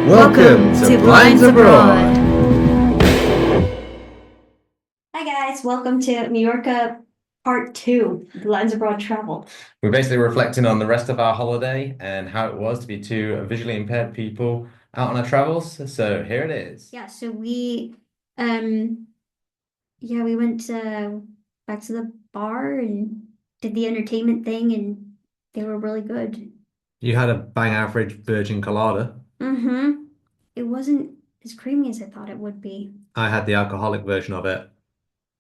Welcome to Blinds Abroad. Hi guys, welcome to Mallorca Part 2, Blinds Abroad Travel. We're basically reflecting on the rest of our holiday and how it was to be two visually impaired people out on our travels. So here it is. Yeah, so we went back to the bar and did the entertainment thing, and they were really good. You had a bang average virgin colada. Mm-hmm. It wasn't as creamy as I thought it would be. I had the alcoholic version of it.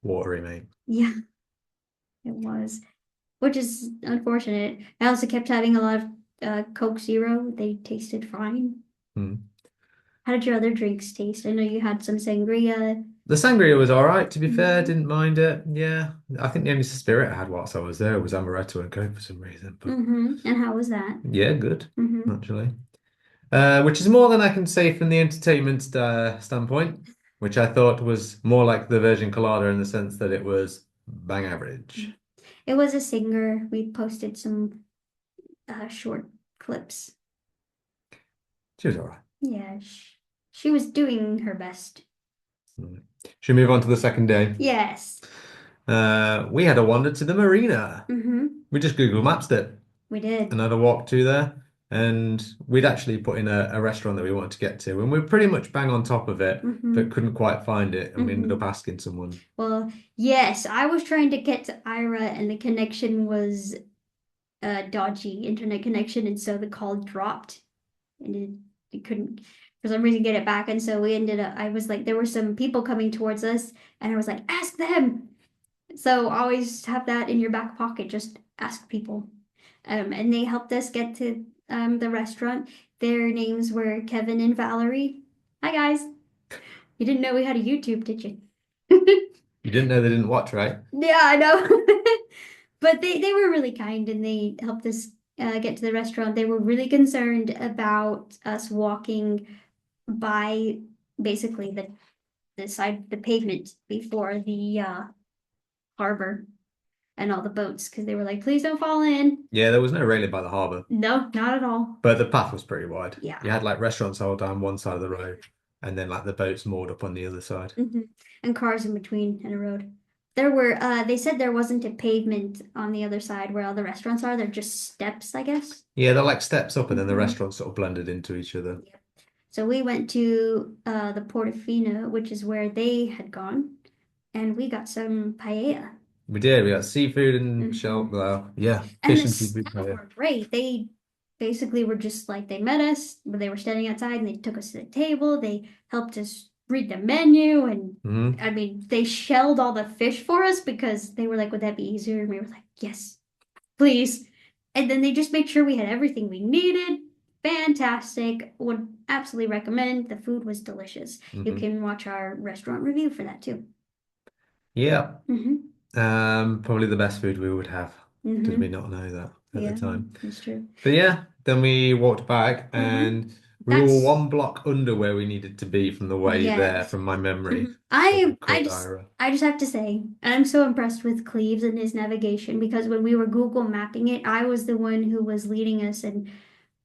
Watery, mate. Yeah, it was, which is unfortunate. I also kept having a lot of Coke Zero. They tasted fine. Hmm. How did your other drinks taste? I know you had some sangria. The sangria was all right, to be fair. Mm-hmm. Didn't mind it. Yeah. I think the only spirit I had whilst I was there was amaretto and Coke for some reason. But And how was that? yeah, good, Mm-hmm. actually. Which is more than I can say from the entertainment standpoint, which I thought was more like the Virgin Colada in the sense that it was bang average. It was a singer. We posted some short clips. She was all right. Yeah, she was doing her best. Should we move on to the second day? Yes. We had a wander to the marina. Mm-hmm. We just Google Maps it We did. and had a walk to there. And we'd actually put in a restaurant that we wanted to get to, and we were pretty much bang on top of it, but couldn't quite find it. And we ended up asking someone. Well, yes, I was trying to get to Ira, and the connection was a dodgy internet connection, and so the call dropped, and it couldn't for some reason get it back. And so we ended up, I was like, there were some people coming towards us, and I was like, ask them. So always have that in your back pocket, just ask people. And they helped us get to the restaurant. Their names were Kevin and Valerie. Hi guys. You didn't know we had a YouTube, did you? You didn't know they didn't watch, right? Yeah, I know. But they were really kind, and they helped us get to the restaurant. They were really concerned about us walking by basically the side the pavement before the harbor and all the boats, because they were like, please don't fall in. Yeah, there was no railing by the harbour, No, not at all. but the path was pretty wide. Yeah. You had like restaurants all down one side of the road, and then like the boats moored up on the other side. And cars in between and a road. There were they said there wasn't a pavement on the other side where all the restaurants are. They're just steps, I guess. Yeah, they're like steps up, and then the restaurants sort of blended into each other. Yep. So we went to the Portofino, which is where they had gone, and we got some paella. We did. We got seafood and shell. Well, yeah, And fish the and seafood staff paella. were great. They basically were just like, they met us, but they were standing outside, and they took us to the table. They helped us read the menu, and I mean, they shelled all the fish for us because they were like, would that be easier? And we were like, yes, please. And then they just made sure we had everything we needed. Fantastic. Would absolutely recommend. The food was delicious. You can watch our restaurant review for that too. Yeah. Probably the best food we would have. Did we not know that at the time? That's true. But yeah, then we walked back and we were one block under where we needed to be from the way there, from my memory. I just have to say, I'm so impressed with Cleaves and his navigation, because when we were Google mapping it, I was the one who was leading us and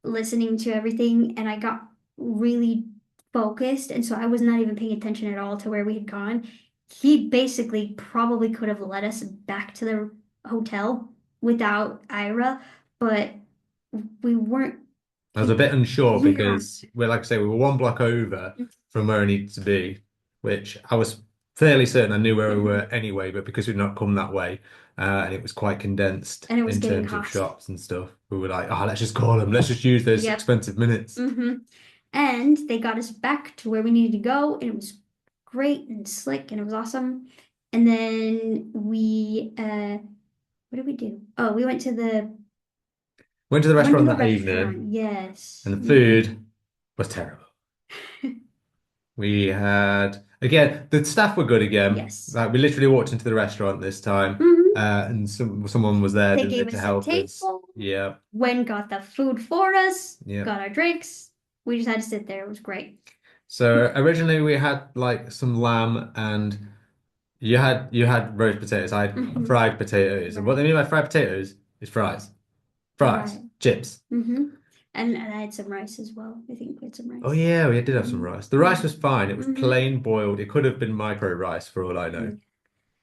listening to everything, and I got really focused, and so I was not even paying attention at all to where we had gone. He basically probably could have led us back to the hotel without Ira, but we weren't. I was a bit unsure because like I say, we were one block over from where we needed to be, which I was fairly certain I knew where we were anyway, but because we'd not come that way, and it was quite condensed And it was in getting terms of hot. shops and stuff, we were like, oh, let's just call them. Let's just use those expensive minutes. And they got us back to where we needed to go, and it was great and slick, and it was awesome. And then we, what did we do? Oh, we went to the restaurant that evening. Yes. And the food was terrible. We had, again, the staff were good again. Yes. Like, we literally walked into the restaurant this time, and someone was there to help us. Yeah. Wen got the food for us. Yeah. Got our drinks. We just had to sit there. It was great. So originally we had like some lamb, and you had roast potatoes. I had fried potatoes. And what they mean by fried potatoes is fries. Fries, Right. chips. And I had some rice as well. I think we had some Oh rice. yeah, we did have some Mm-hmm. rice. The rice was fine. It was Mm-hmm. plain boiled. It could have been micro rice for all I know.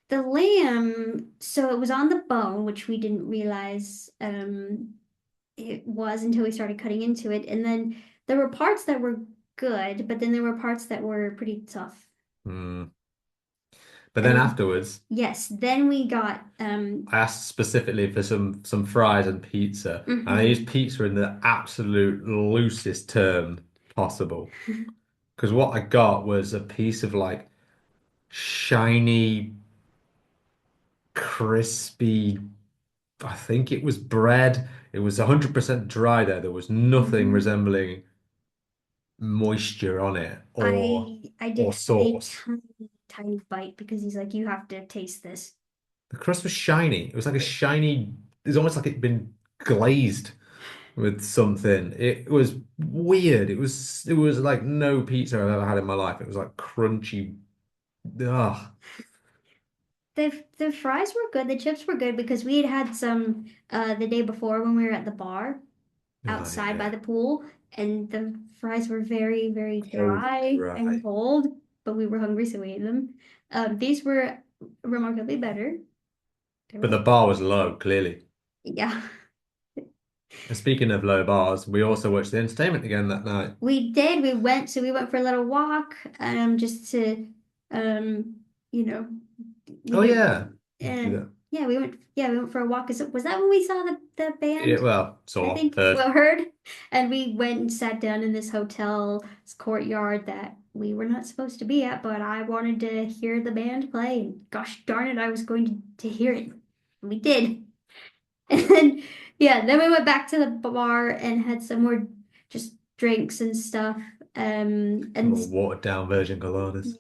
The lamb, so it was on the bone, which we didn't realize it was until we started cutting into it. And then there were parts that were good, but then there were parts that were pretty tough. Mm. But then And afterwards, yes, then we got I asked specifically for some fries and pizza, and I used mhm. pizza in the absolute loosest term possible. Because what I got was a piece of like shiny, crispy, I think it was bread. It was 100% dry there. There was nothing Mhm. resembling moisture on it I did or have a sauce. tiny bite because he's like, you have to taste this. The crust was shiny. It was like a shiny, it was almost like it'd been glazed with something. It was weird. It was like no pizza I've ever had in my life. It was like crunchy. Ugh. The fries were good, the chips were good because we had had some the day before when we were at the bar Oh outside by yeah. the pool, and the fries were very, very Cold and dry and dry. cold, but we were hungry, so we ate them. These were remarkably better. They But were, the bar was low, clearly. yeah, And speaking of low bars, we also watched the entertainment again that night. we did. We went for a little walk, just to, um, you know, we Oh do, yeah. You do that. yeah, we went for a walk. Was that when we saw the Yeah, band? well, I saw, think, heard. well, heard. And we went and sat down in this hotel's courtyard that we were not supposed to be at, but I wanted to hear the band play. And gosh darn it, I was going to hear it. And we did. And then, yeah, then we went back to the bar and had some more just drinks and stuff. Some And more watered down virgin coladas.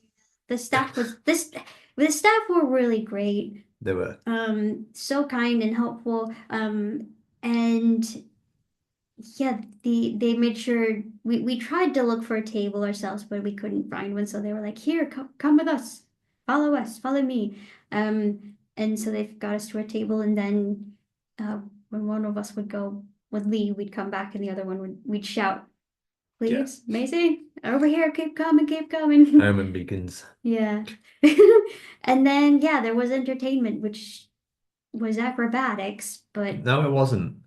the staff was this, the staff were really great. They were. So kind and helpful. And yeah, they made sure we tried to look for a table ourselves, but we couldn't find one. So they were like, "Here, come with us, follow me." And so they got us to a table, and then when one of us would leave, we'd come back, and the other one we'd shout, Yeah. "Cleaves, Macy, over here, keep coming." Omen beacons. Yeah. And then yeah, there was entertainment, which was acrobatics, but No, it wasn't.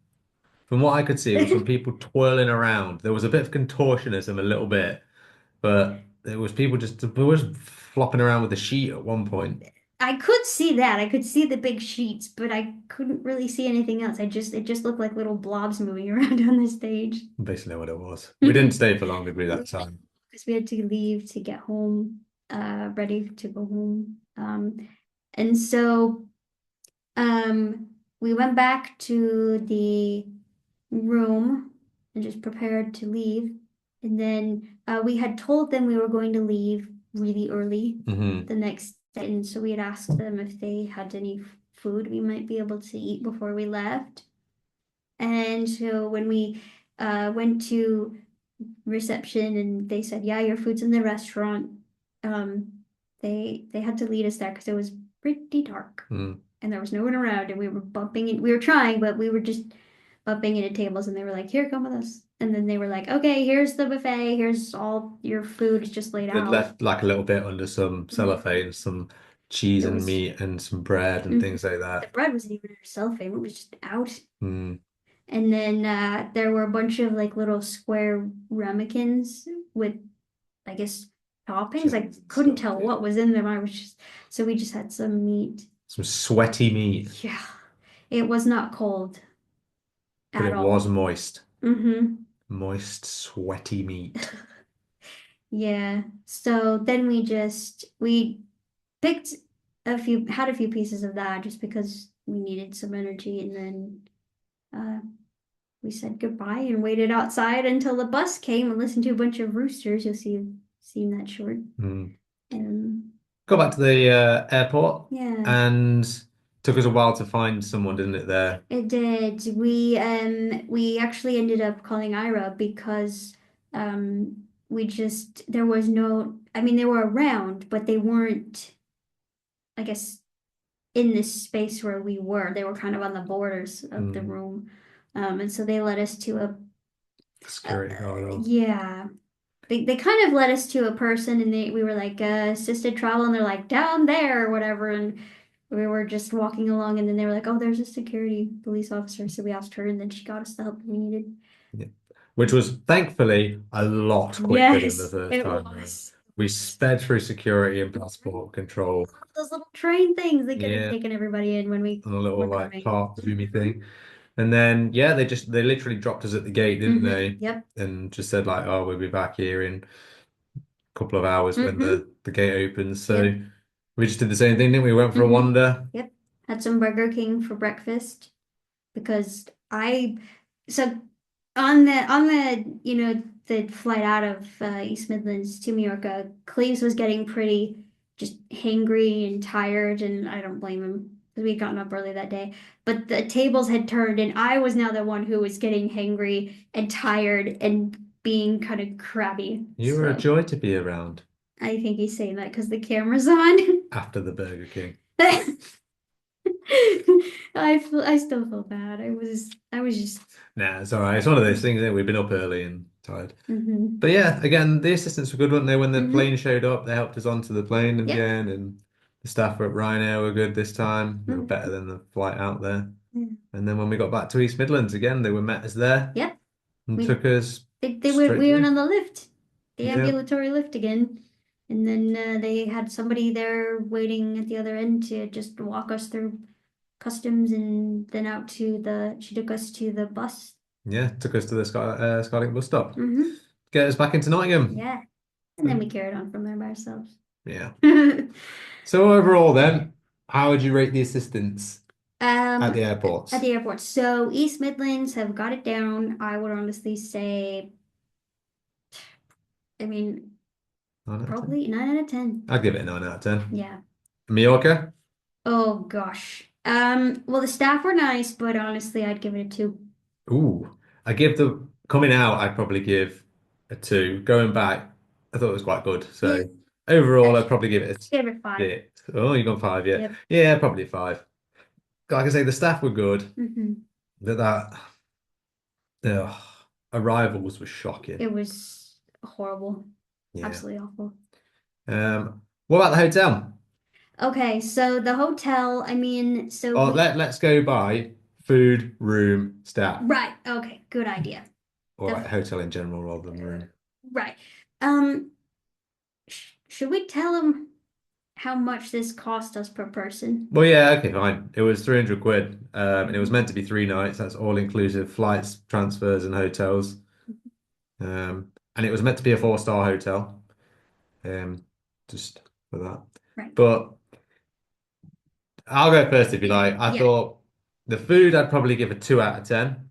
From what I could see, it was from people twirling around. There was a bit of contortionism, a little bit, but there was people just there was flopping around with a sheet at one point. I could see that. I could see the big sheets, but I couldn't really see anything else. It just looked like little blobs moving around on the stage. Basically, what it was. We didn't stay for long, did we, that time? Because we had to leave to get home, ready to go home. And so we went back to the room and just prepared to leave. And then we had told them we were going to leave really early Hmm. the next day. And so we had asked them if they had any food we might be able to eat before we left. And so when we went to reception and they said, yeah, your food's in the restaurant, um, they had to lead us there because it was pretty dark Mm. and there was no one around and we were bumping in, we were trying, but we were just bumping into tables and they were like, here, come with us. And then they were like, okay, here's the buffet, here's all your food, it's just laid They'd out. left like a little bit under some cellophane, some cheese It and was meat and some bread and mhm. things like The that. bread wasn't even in cellophane, it was just out. Mm. And then there were a bunch of like little square ramekins with, I guess, toppings. I Chitlins and couldn't stuff, tell yeah. what was in them. I was just, so we just had some meat. Some sweaty meat, Yeah, it was not cold but at it was all. moist. Mm-hmm. Moist, sweaty meat. Yeah. So then we picked had a few pieces of that just because we needed some energy, and then uh, we said goodbye and waited outside until the bus came and listened to a bunch of roosters. You'll see seen that short. Mm. And Got back to the airport yeah, and took us a while to find someone, didn't it, there? it did. We actually ended up calling Ira because we just there was no I mean they were around, but they weren't, I guess, in this space where we were. They were kind of on the borders of the Mm. room. And so they led us to Security corridor. yeah. They kind of led us to a person and we were like assisted travel and they're like down there or whatever and we were just walking along and then they were like, oh, there's a security police officer. So we asked her and then she got us the help we needed. Yeah. Which was thankfully a lot quicker than the Yes, first it time round. was. We sped through security and passport control. Those little train things, they could have Yeah, taken everybody in when we on a little were like coming. park zoomy thing. And then yeah, they literally dropped us at the gate, didn't they? Yep. And just said like, oh, we'll be back here in a couple of hours when hmm the gate opens. So Yep. we just did the same thing, didn't we? Went for a hmm wander. Yep. Had some Burger King for breakfast because so on the the flight out of East Midlands to Mallorca, Cleves was getting pretty just hangry and tired, and I don't blame him because we had gotten up early that day. But the tables had turned, and I was now the one who was getting hangry and tired and being kind of crabby. You were a So joy to be around I think he's saying that because the camera's on. after the Burger King. I still feel bad. I was just Nah, it's all right. It's one of those things, isn't it? We've been up early and tired. hmm But yeah, again, the assistants were good, weren't they? When the hmm plane showed up, they helped us onto the plane Yep. again, and the staff at Ryanair were good this time. They were Mhm. better than the flight out there. Yeah. And then when we got back to East Midlands again, they were met us there Yep. and We took us straight we went through. on the lift, the Yeah, ambulatory lift again. And then they had somebody there waiting at the other end to just walk us through customs and then out to she took us to the bus. yeah, took us to the Scarlet bus stop, hmm get us back into Nottingham. Yeah. And then we carried on from there by ourselves. Yeah. So overall, then, how would you rate the assistants at the Um, at airports? the airport. So East Midlands have got it down. I would honestly say, I mean, 9 out of 10. probably 9 out of 10. I'd give it a 9 out of 10. Yeah. Mallorca? Oh gosh. Well, the staff were nice, but honestly, I'd give it a 2. Ooh, I give the coming out, I'd probably give a 2. Going back, I thought it was quite good. Yeah, So overall, I'd probably give it a give it 5. 6. Oh, you got 5, yeah. Yep. Yeah, probably 5. Like I say, the staff were good. hmm That ugh, arrivals were shocking. It was horrible. Yeah. Absolutely awful. What about the hotel? Okay, so the hotel, I mean, so Oh, we, let's go by food, room, staff. right. Okay, good idea. Or The, like hotel in general rather than room. right. Um, should we tell them how much this cost us per person? Well, yeah, okay, fine. It was 300 quid. And it was meant to be 3 nights. That's all inclusive flights, transfers, and hotels. And it was meant to be a 4-star hotel. Um, just for that. Right. But I'll go first if you like. I Yeah. thought the food I'd probably give a 2 out of 10.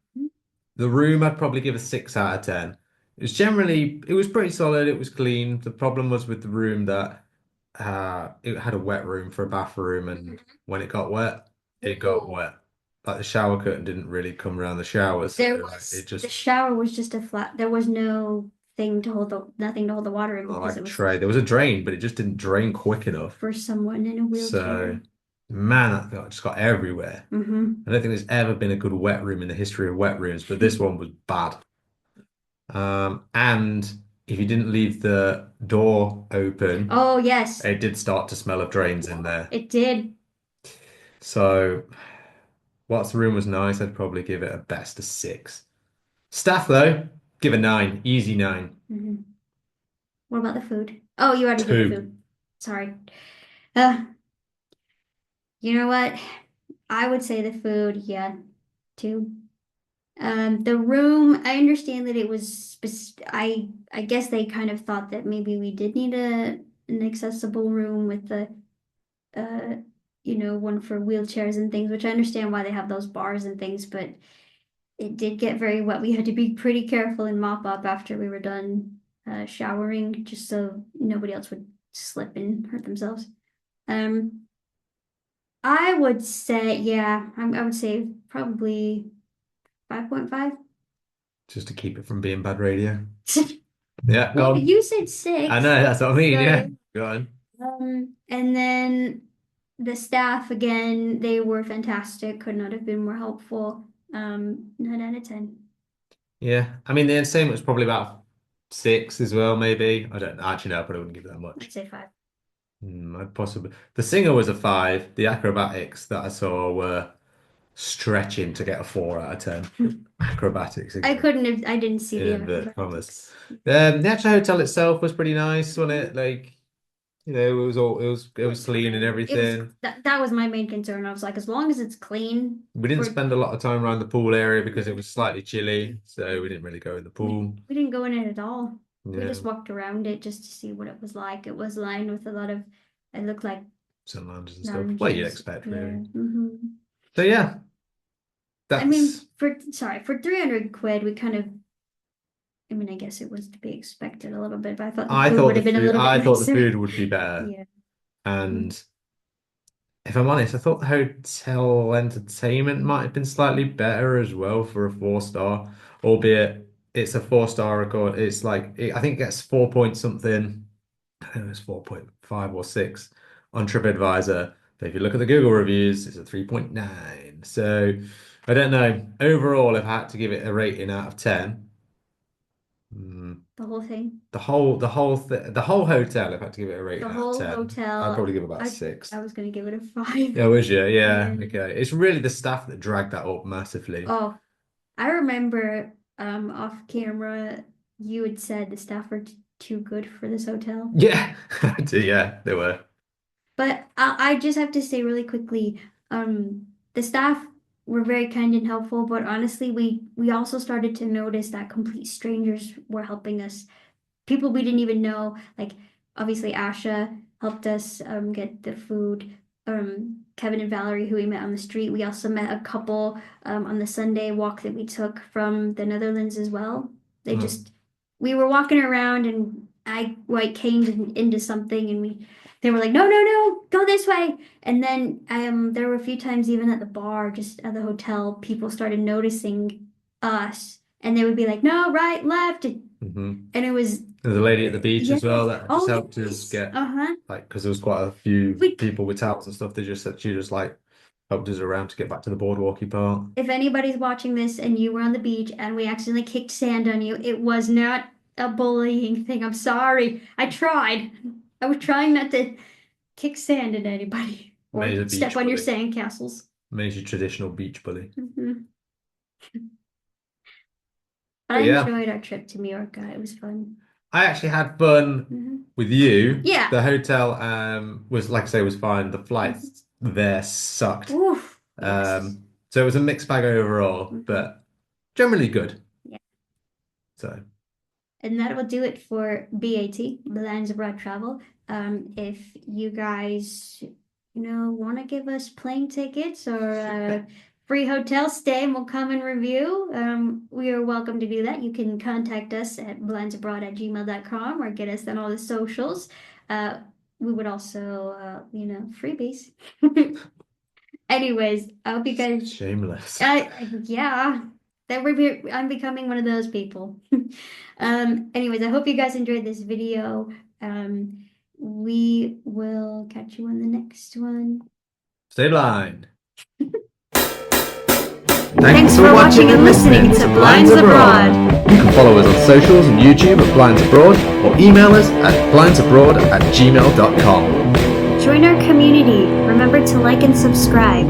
The room I'd probably give a 6 out of 10. It was pretty solid. It was clean. The problem was with the room that it had a wet room for a bathroom, and when it got wet, it got Ooh. wet. Like the shower curtain didn't really come around the shower, so it The just shower was just a flat. There was no thing to hold nothing to hold the water in because like it a was tray. There was a drain, but it just didn't drain quick enough. for someone in a So, wheelchair. man, that got just got everywhere. hmm I don't think there's ever been a good wet room in the history of wet rooms, but this one was bad. And if you didn't leave the door open, Oh, yes, it did start to smell of drains in there. it did. So, whilst the room was nice, I'd probably give it a best of 6. Staff, though, give a 9, easy 9. hmm What about the food? Oh, you already did the 2. food. Sorry. Uh, you know what? I would say the food, yeah, 2. The room, I understand that it was I guess they kind of thought that maybe we did need an accessible room with the uh one for wheelchairs and things, which I understand why they have those bars and things, but it did get very wet. We had to be pretty careful and mop up after we were done showering, just so nobody else would slip and hurt themselves. Um, I would say, yeah, I would say probably 5.5. Just to keep it from being bad radio. Yeah, go Well, on. you said I 6. know, that's what I mean, yeah. Sorry. Go on. And then the staff again, they were fantastic, could not have been more helpful. 9 out of 10. Yeah, I mean the entertainment was probably about 6 as well, maybe. I don't know. Actually, no, I probably wouldn't give it that I'd much. say 5. I'd possibly. The singer was a 5. The acrobatics that I saw were stretching to get a 4 out of 10. Acrobatics I again, couldn't have, I didn't see in the inverted commas. acrobatics. The actual hotel itself was pretty nice, wasn't it? Like, it was all it was clean and It was everything. that was my main concern. I was like, as long as it's clean We didn't for spend a lot of time around the pool area because it was slightly chilly, so we didn't really go in the pool. we didn't go in it at all. We Yeah, just walked around it just to see what it was like. It was lined with a lot of, it looked like sun lounges and stuff. What you'd lounges. expect, Yeah. really. Hmm. So yeah, I mean, that's. for 300 quid, we kind of, I mean, I guess it was to be expected a little bit, but I thought the I food thought would the have been a food. little bit I thought the nicer. food would be better, Yeah. and if I'm honest, I thought the hotel entertainment might have been slightly better as well for a 4 star, albeit it's a 4 star record. It's like I think it gets 4 point something. I think it was 4.5 or 6 on TripAdvisor. But if you look at the Google reviews, it's a 3.9. So I don't know. Overall, if I had to give it a rating out of 10, The whole thing. the whole hotel, if I had to give it a rating The out of whole 10, I'd hotel, probably give about I 6. I was gonna give it a 5. Yeah, was you? Yeah, Yeah. okay. It's really the staff that dragged that up massively. Oh, I remember off camera you had said the staff were too good for this hotel. Yeah, yeah, they were. But I just have to say really quickly, the staff were very kind and helpful, but honestly, we also started to notice that complete strangers were helping us, people we didn't even know. Like obviously Asha helped us get the food. Kevin and Valerie, who we met on the street. We also met a couple on the Sunday walk that we took from the Netherlands as well. They Mm. just we were walking around and I like came into something and they were like, no, no, no, go this way. And then there were a few times even at the bar, just at the hotel, people started noticing us and they would be like, no, right, left. And it was, There's a lady at the beach as well yes, that just oh, helped us yes, get uh-huh. like because there was quite a few We, people with towels and stuff. They just said she just like helped us around to get back to the boardwalky part. if anybody's watching this and you were on the beach and we accidentally kicked sand on you, it was not a bullying thing. I'm sorry. I tried. I was trying not to kick sand at anybody or May's a step beach on your bully. sandcastles. May's your traditional beach bully. Mhm. But I But yeah, enjoyed our trip to Mallorca. It was fun. I actually had fun Hmm. with you. Yeah. The hotel was like I say was fine. The flights there sucked. Oof. Yes. So it was a mixed bag overall, Mhm. but generally good. Yeah. So And that will do it for BAT, Balance Abroad Travel. If you guys, want to give us plane tickets or a free hotel stay and we'll come and review, we are welcome to do that. You can contact us at blindsabroad@gmail.com or get us on all the socials. We would also, freebies. Anyways, I hope you guys. shameless. Yeah, I'm becoming one of those people. Anyways, I hope you guys enjoyed this video. We will catch you on the next one. Stay blind. Thanks for watching and listening to Blinds Abroad. You can follow us on socials and YouTube at Blinds Abroad or email us at blindsabroad@gmail.com. Join our community. Remember to like and subscribe.